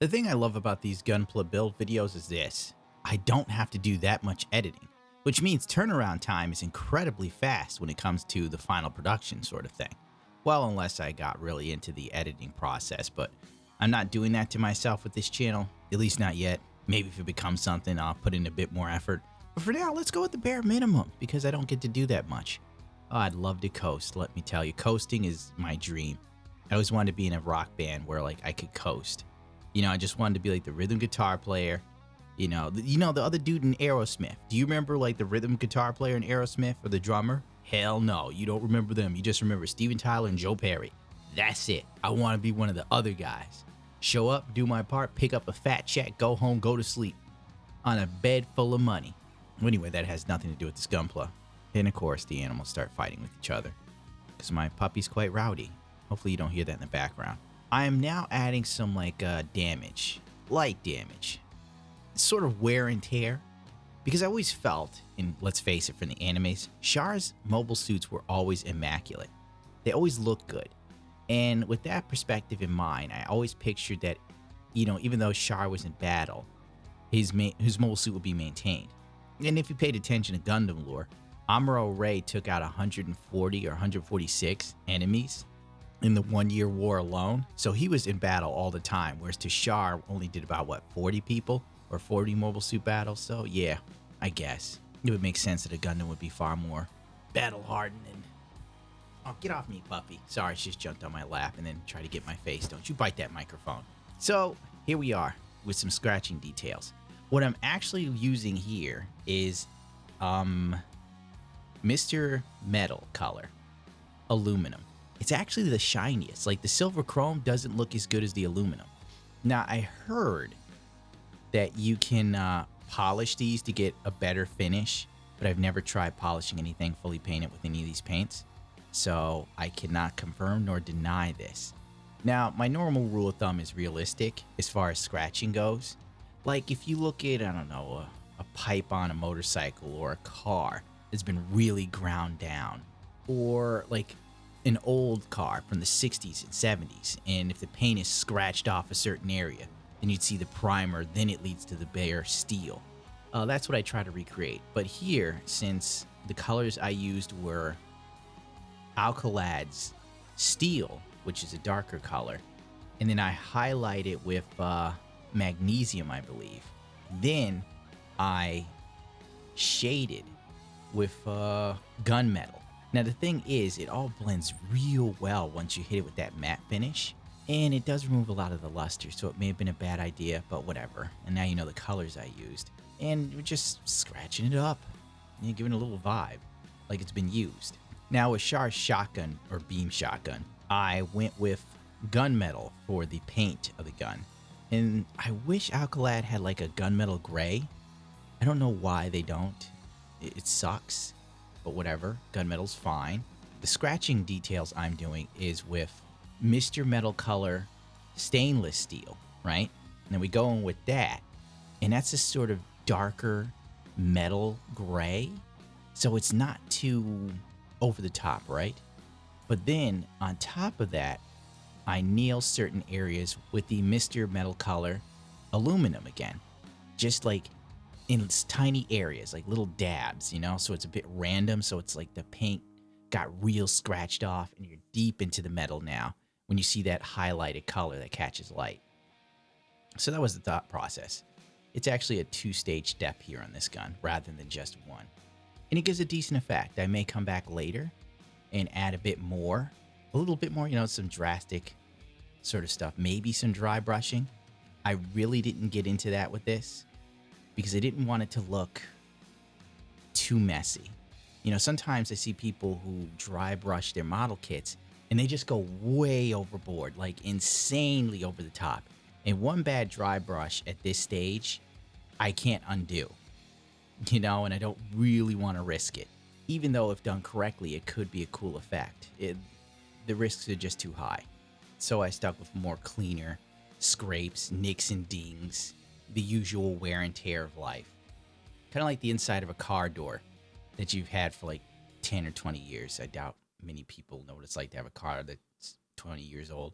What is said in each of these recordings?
The thing I love about these Gunpla build videos is this. I don't have to do that much editing, which means turnaround time is incredibly fast when it comes to the final production sort of thing. Well, unless I got really into the editing process, but I'm not doing that to myself with this channel, at least not yet. Maybe if it becomes something, I'll put in a bit more effort. But for now, let's go with the bare minimum because I don't get to do that much. Oh, I'd love to coast, let me tell you. Coasting is my dream. I always wanted to be in a rock band where like I could coast. You know, I just wanted to be like the rhythm guitar player. You know, the other dude in Aerosmith. Do you remember like the rhythm guitar player in Aerosmith or the drummer? Hell no, you don't remember them. You just remember Steven Tyler and Joe Perry. That's it. I want to be one of the other guys. Show up, do my part, pick up a fat check, go home, go to sleep on a bed full of money. Anyway, that has nothing to do with this Gunpla. And of course, the animals start fighting with each other because my puppy's quite rowdy. Hopefully you don't hear that in the background. I am now adding some like damage, light damage, sort of wear and tear, because I always felt, and let's face it, from the animes, Char's mobile suits were always immaculate. They always looked good. And with that perspective in mind, I always pictured that, you know, even though Char was in battle, his mobile suit would be maintained. And if you paid attention to Gundam lore, Amuro Ray took out 140 or 146 enemies in the 1 year war alone. So he was in battle all the time, whereas Tashar only did about, what, 40 people or 40 mobile suit battles? So yeah, I guess it would make sense that a Gundam would be far more battle hardened. And oh, get off me, puppy. Sorry, she just jumped on my lap and then tried to get my face. Don't you bite that microphone. So here we are with some scratching details. What I'm actually using here is Mr. Metal color, aluminum. It's actually the shiniest. Like the silver chrome doesn't look as good as the aluminum. Now I heard that you can polish these to get a better finish, but I've never tried polishing anything fully painted with any of these paints. So I cannot confirm nor deny this. Now, my normal rule of thumb is realistic as far as scratching goes. Like if you look at, I don't know, a pipe on a motorcycle or a car that's been really ground down, or like an old car from the 60s and 70s, and if the paint is scratched off a certain area, then you'd see the primer, then it leads to the bare steel. That's what I try to recreate. But here, since the colors I used were Alcalad's steel, which is a darker color, and then I highlight it with magnesium, I believe. Then I shaded with gunmetal. Now the thing is, it all blends real well once you hit it with that matte finish, and it does remove a lot of the luster, so it may have been a bad idea, but whatever. And now you know the colors I used, and we're just scratching it up and giving it a little vibe like it's been used. Now with Char's shotgun or beam shotgun, I went with gunmetal for the paint of the gun, and I wish Alcalad had like a gunmetal gray. I don't know why they don't. It sucks, but whatever. Gunmetal's fine. The scratching details I'm doing is with Mr. Metal color stainless steel, right? And then we go in with that, and that's a sort of darker metal gray, so it's not too over the top, right? But then on top of that, I nail certain areas with the Mr. Metal color aluminum again, just like in tiny areas, like little dabs, you know? So it's a bit random, so it's like the paint got real scratched off and you're deep into the metal now when you see that highlighted color that catches light. So that was the thought process. It's actually a two-stage step here on this gun rather than just one. And it gives a decent effect. I may come back later and add a bit more, a little bit more, you know, some drastic sort of stuff, maybe some dry brushing. I really didn't get into that with this because I didn't want it to look too messy. You know, sometimes I see people who dry brush their model kits and they just go way overboard, like insanely over the top. And one bad dry brush at this stage, I can't undo, you know, and I don't really want to risk it. Even though if done correctly, it could be a cool effect. The risks are just too high. So I stuck with more cleaner scrapes, nicks and dings, the usual wear and tear of life. Kind of like the inside of a car door that you've had for like 10 or 20 years. I doubt many people know what it's like to have a car that's 20 years old.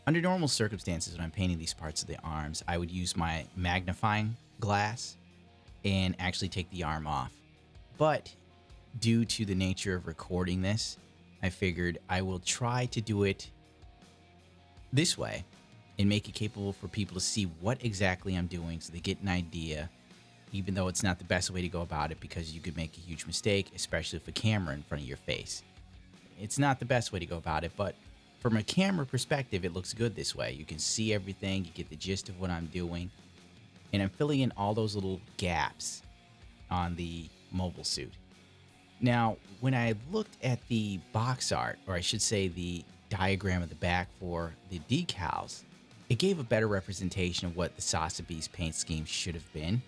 Under normal circumstances, when I'm painting these parts of the arms, I would use my magnifying glass and actually take the arm off. But due to the nature of recording this, I figured I will try to do it this way and make it capable for people to see what exactly I'm doing so they get an idea, even though it's not the best way to go about it because you could make a huge mistake, especially with a camera in front of your face. It's not the best way to go about it, but from a camera perspective, it looks good this way. You can see everything, you get the gist of what I'm doing, and I'm filling in all those little gaps on the mobile suit. Now, when I looked at the box art, or I should say the diagram of the back for the decals, it gave a better representation of what the Sazbi's paint scheme should have been,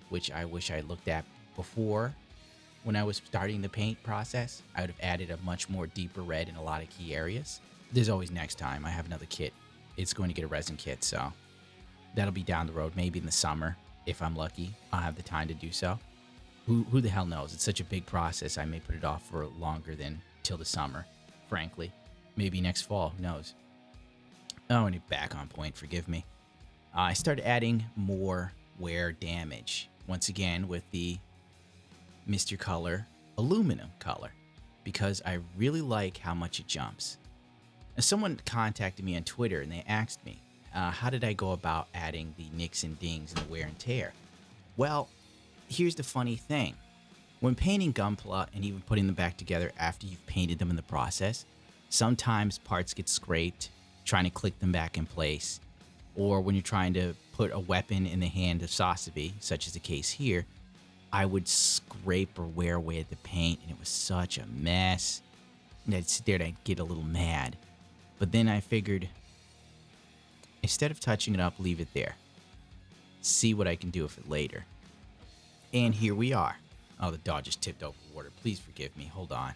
which I wish I looked at before. When I was starting the paint process, I would have added a much more deeper red in a lot of key areas. There's always next time. I have another kit. It's going to get a resin kit, so that'll be down the road, maybe in the summer. If I'm lucky, I'll have the time to do so. Who the hell knows? It's such a big process. I may put it off for longer than till the summer, frankly. Maybe next fall, who knows? Oh, and back on point, forgive me. I started adding more wear damage. Once again, with the Mr. Color aluminum color, because I really like how much it jumps. Now, someone contacted me on Twitter and they asked me, how did I go about adding the nicks and dings and the wear and tear? Well, here's the funny thing. When painting Gunpla and even putting them back together after you've painted them in the process, sometimes parts get scraped trying to click them back in place, or when you're trying to put a weapon in the hand of Sazbi, such as the case here, I would scrape or wear away at the paint, and it was such a mess. And I'd sit there and I'd get a little mad. But then I figured, instead of touching it up, leave it there. See what I can do with it later. And here we are. Oh, the dog just tipped over water. Please forgive me. Hold on.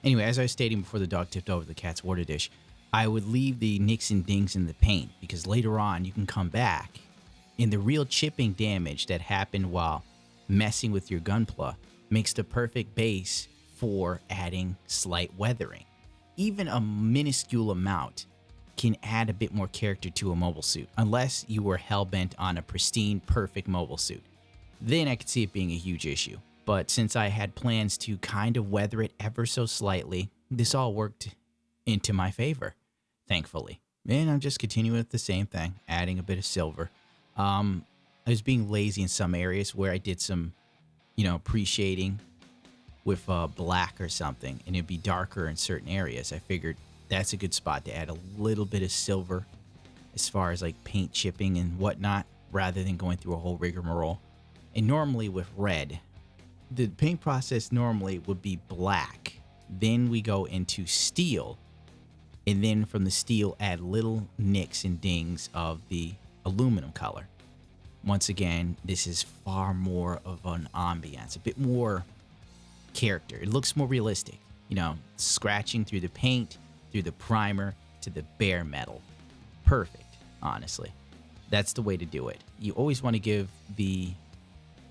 Anyway, as I was stating before the dog tipped over the cat's water dish, I would leave the nicks and dings in the paint because later on you can come back and the real chipping damage that happened while messing with your Gunpla makes the perfect base for adding slight weathering. Even a minuscule amount can add a bit more character to a mobile suit, unless you were hell-bent on a pristine, perfect mobile suit. Then I could see it being a huge issue. But since I had plans to kind of weather it ever so slightly, this all worked into my favor, thankfully. And I'm just continuing with the same thing, adding a bit of silver. I was being lazy in some areas where I did some, pre-shading with black or something, and it'd be darker in certain areas. I figured that's a good spot to add a little bit of silver as far as like paint chipping and whatnot, rather than going through a whole rigmarole. And normally with red, the paint process normally would be black. Then we go into steel, and then from the steel add little nicks and dings of the aluminum color. Once again, this is far more of an ambiance, a bit more character. It looks more realistic, scratching through the paint, through the primer, to the bare metal. Perfect, honestly. That's the way to do it. You always want to give the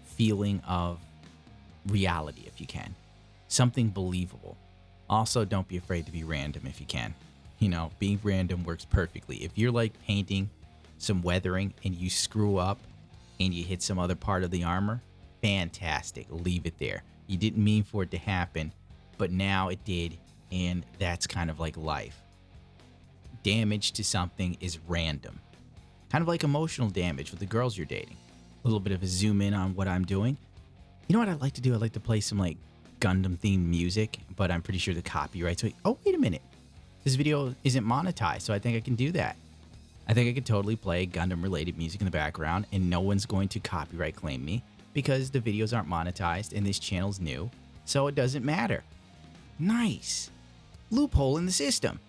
feeling of reality if you can. Something believable. Also, don't be afraid to be random if you can. Being random works perfectly. If you're like painting some weathering and you screw up and you hit some other part of the armor, fantastic. Leave it there. You didn't mean for it to happen, but now it did, and that's kind of like life. Damage to something is random. Kind of like emotional damage with the girls you're dating. A little bit of a zoom in on what I'm doing. You know what I'd like to do? I'd like to play some like Gundam themed music, but I'm pretty sure the copyrights. Oh, wait a minute. This video isn't monetized, so I think I can do that. I think I could totally play Gundam related music in the background and no one's going to copyright claim me because the videos aren't monetized and this channel's new, so it doesn't matter. Nice. Loophole in the system.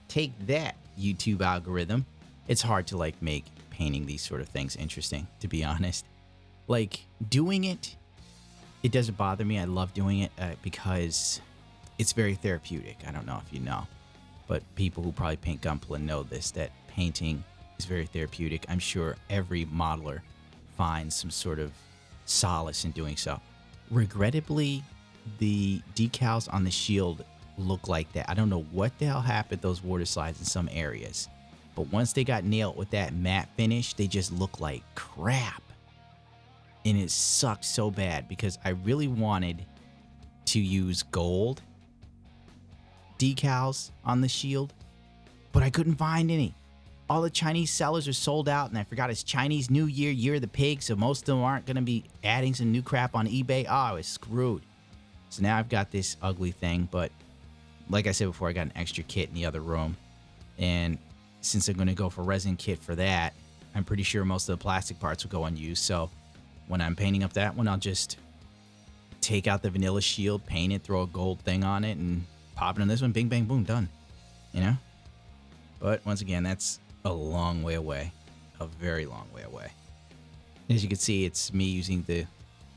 Take that, YouTube algorithm. It's hard to like make painting these sort of things interesting, to be honest. Like doing it doesn't bother me. I love doing it because it's very therapeutic. I don't know if you know, but people who probably paint Gunpla know this, that painting is very therapeutic. I'm sure every modeler finds some sort of solace in doing so. Regrettably, the decals on the shield look like that. I don't know what the hell happened to those water slides in some areas, But once they got nailed with that matte finish, they just look like crap. And it sucked so bad because I really wanted to use gold decals on the shield, but I couldn't find any. All the Chinese sellers are sold out, and I forgot it's Chinese New Year, Year of the Pig, so most of them aren't going to be adding some new crap on eBay. Oh, I was screwed. So now I've got this ugly thing, but like I said before, I got an extra kit in the other room, and since I'm going to go for resin kit for that, I'm pretty sure most of the plastic parts will go unused, so when I'm painting up that one, I'll just take out the vanilla shield, paint it, throw a gold thing on it, and pop it on this one, bing, bang, boom, done. You know? But once again, that's a long way away. A very long way away. As you can see, it's me using the...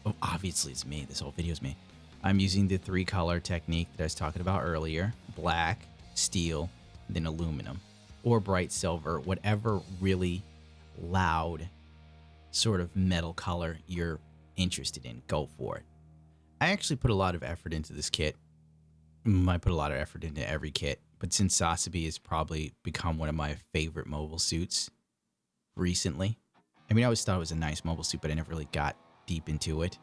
Oh, obviously it's me. This whole video is me. I'm using the 3-color technique that I was talking about earlier. Black, steel, then aluminum. Or bright silver. Whatever really loud sort of metal color you're interested in, go for it. I actually put a lot of effort into this kit. I put a lot of effort into every kit, but since Sazbi has probably become one of my favorite mobile suits recently. I mean, I always thought it was a nice mobile suit, but I never really got deep into it.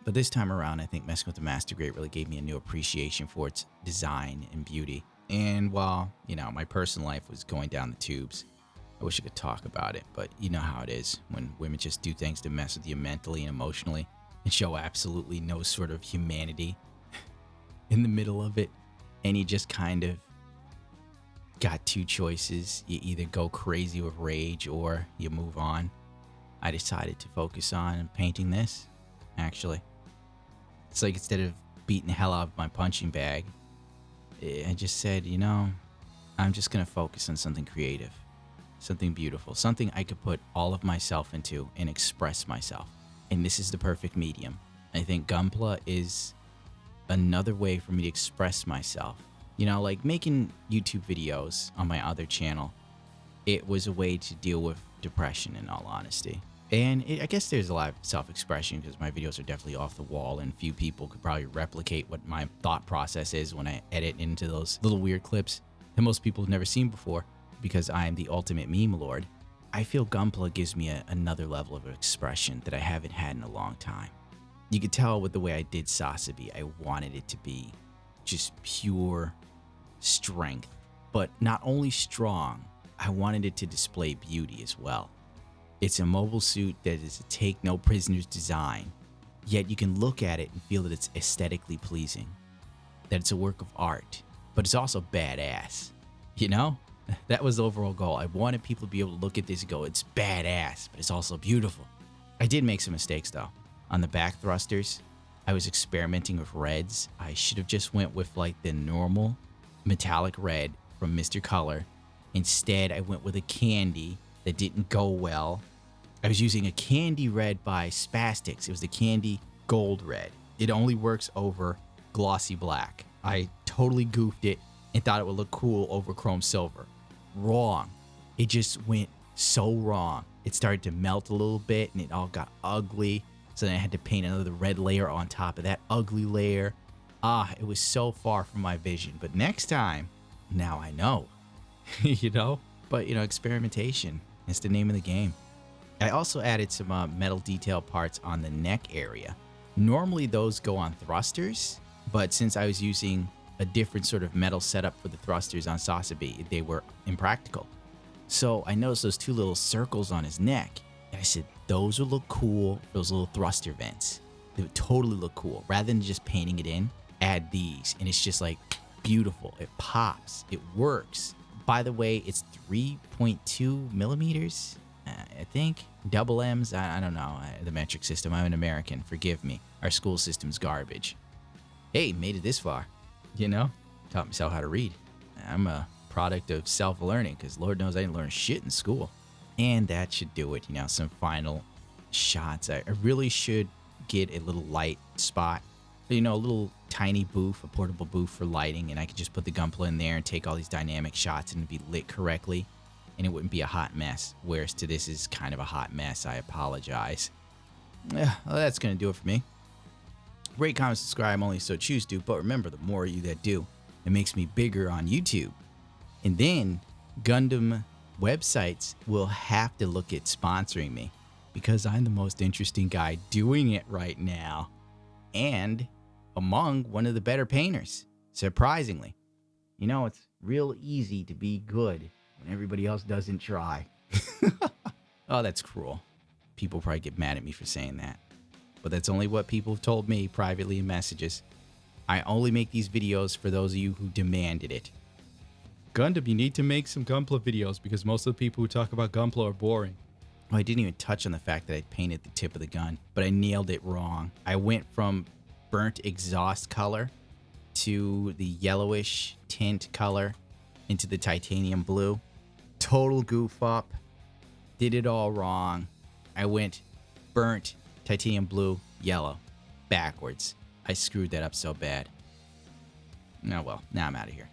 But this time around, I think messing with the Master Grade really gave me a new appreciation for its design and beauty. And while, you know, my personal life was going down the tubes, I wish I could talk about it, but you know how it is when women just do things to mess with you mentally and emotionally and show absolutely no sort of humanity in the middle of it, and you just kind of got two choices. You either go crazy with rage or you move on. I decided to focus on painting this, actually. It's like instead of beating the hell out of my punching bag, I just said, you know, I'm just going to focus on something creative, something beautiful, something I could put all of myself into and express myself. And this is the perfect medium. I think Gunpla is another way for me to express myself. You know, like making YouTube videos on my other channel, it was a way to deal with depression, in all honesty. And I guess there's a lot of self-expression because my videos are definitely off the wall and few people could probably replicate what my thought process is when I edit into those little weird clips that most people have never seen before because I am the ultimate meme lord. I feel Gunpla gives me another level of expression that I haven't had in a long time. You could tell with the way I did Sazbi, I wanted it to be just pure strength, but not only strong, I wanted it to display beauty as well. It's a mobile suit that is a take no prisoners design, yet you can look at it and feel that it's aesthetically pleasing, that it's a work of art, but it's also badass. You know? That was the overall goal. I wanted people to be able to look at this and go, it's badass, but it's also beautiful. I did make some mistakes though. On the back thrusters, I was experimenting with reds. I should have just went with like the normal metallic red from Mr. Color. Instead, I went with a candy that didn't go well. I was using a candy red by Spastics. It was the candy gold red. It only works over glossy black. I totally goofed it and thought it would look cool over chrome silver. Wrong. It just went so wrong. It started to melt a little bit and it all got ugly. So then I had to paint another red layer on top of that ugly layer. It was so far from my vision. But next time, now I know, you know? But, you know, experimentation is the name of the game. I also added some metal detail parts on the neck area. Normally those go on thrusters, but since I was using a different sort of metal setup for the thrusters on Sazbi, they were impractical. So I noticed those two little circles on his neck, and I said, those would look cool, those little thruster vents. They would totally look cool. Rather than just painting it in, add these, and it's just like beautiful. It pops, it works. By the way, it's 3.2 millimeters, I think. Double M's, I don't know, the metric system. I'm an American, forgive me. Our school system's garbage. Hey, made it this far. You know, taught myself how to read. I'm a product of self-learning because Lord knows I didn't learn shit in school. And that should do it. You know, some final shots. I really should get a little light spot. You know, a little tiny booth, a portable booth for lighting, and I could just put the Gunpla in there and take all these dynamic shots and it'd be lit correctly and it wouldn't be a hot mess. Whereas to this is kind of a hot mess. I apologize. Well, that's going to do it for me. Rate, comment, subscribe, only so choose to. But remember, the more of you that do, it makes me bigger on YouTube. And then Gundam websites will have to look at sponsoring me because I'm the most interesting guy doing it right now. And among one of the better painters, surprisingly. You know, it's real easy to be good when everybody else doesn't try. Oh, that's cruel. People probably get mad at me for saying that. But that's only what people have told me privately in messages. I only make these videos for those of you who demanded it. Gundam, you need to make some Gunpla videos because most of the people who talk about Gunpla are boring. Oh, I didn't even touch on the fact that I painted the tip of the gun, but I nailed it wrong. I went from burnt exhaust color to the yellowish tint color into the titanium blue. Total goof up. Did it all wrong. I went burnt titanium blue, yellow, backwards. I screwed that up so bad. Oh well, now I'm out of here.